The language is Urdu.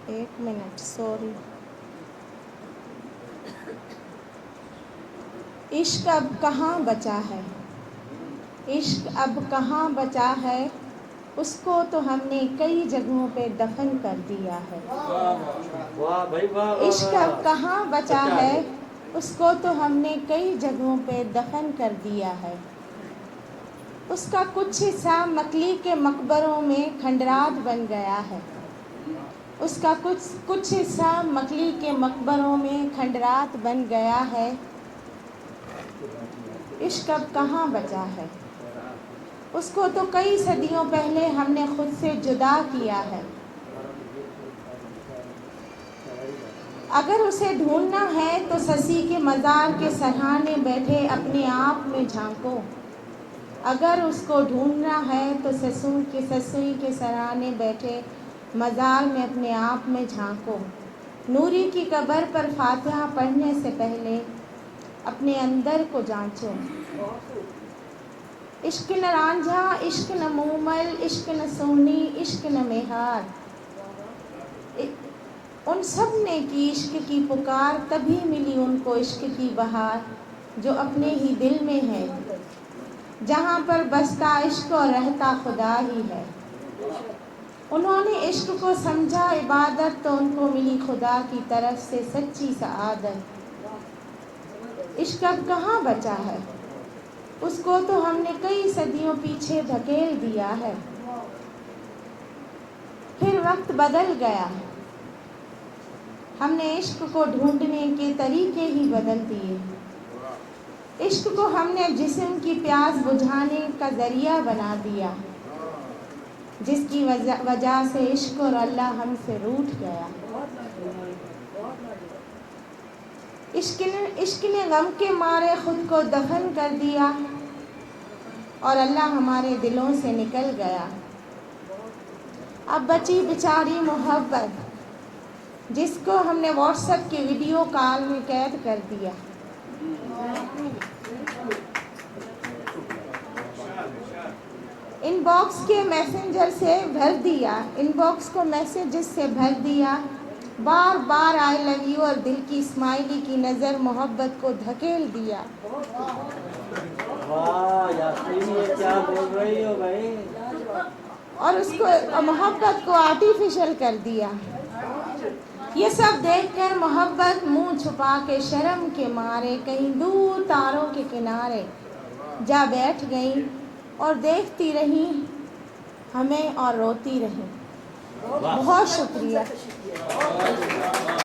ایک منٹ سوری. عشق اب کہاں بچا ہے، عشق اب کہاں بچا ہے، اس کو تو ہم نے کئی جگہوں پہ دفن کر دیا ہے. عشق اب کہاں بچا ہے، اس کو تو ہم نے کئی جگہوں پہ دفن کر دیا ہے. اس کا کچھ حصہ مکلی کے مقبروں میں کھنڈرات بن گیا ہے. اس کا کچھ حصہ مکلی کے مقبروں میں کھنڈرات بن گیا ہے. عشق اب کہاں بچا ہے، اس کو تو کئی صدیوں پہلے ہم نے خود سے جدا کیا ہے. اگر اسے ڈھونڈنا ہے تو سسی کے مزار کے سرہانے بیٹھے اپنے آپ میں جھانکو. اگر اس کو ڈھونڈنا ہے تو سسوئی کے سرانے بیٹھے مزار میں اپنے آپ میں جھانکو. نوری کی قبر پر فاتحہ پڑھنے سے پہلے اپنے اندر کو جانچو. عشق نہ رانجھا، عشق نہ مومل، عشق نہ سونی، عشق نہ مہار، ان سب نے کی عشق کی پکار، تبھی ملی ان کو عشق کی بہار. جو اپنے ہی دل میں ہے، جہاں پر بستا عشق اور رہتا خدا ہی ہے. انہوں نے عشق کو سمجھا عبادت، تو ان کو ملی خدا کی طرف سے سچی سعادت. عشق اب کہاں بچا ہے، اس کو تو ہم نے کئی صدیوں پیچھے دھکیل دیا ہے. پھر وقت بدل گیا، ہم نے عشق کو ڈھونڈنے کے طریقے ہی بدل دیے. عشق کو ہم نے جسم کی پیاس بجھانے کا ذریعہ بنا دیا، جس کی وجہ سے عشق اور اللہ ہم سے روٹھ گیا. عشق نے غم کے مارے خود کو دفن کر دیا، اور اللہ ہمارے دلوں سے نکل گیا. اب بچی بیچاری محبت، جس کو ہم نے واٹس ایپ کی ویڈیو کال میں قید کر دیا. ان باکس کے میسنجر سے بھر دیا، ان باکس کو میسیجز سے بھر دیا. بار بار آئی لو یو اور دل کی اسمائلی کی نظر محبت کو دھکیل دیا. کیا بول رہی ہو بھائی، اور اس کو محبت کو آرٹیفیشل کر دیا. یہ سب دیکھ کر محبت منہ چھپا کے شرم کے مارے کہیں دور تاروں کے کنارے جا بیٹھ گئی، اور دیکھتی رہی ہمیں اور روتی رہی. بہت شکریہ.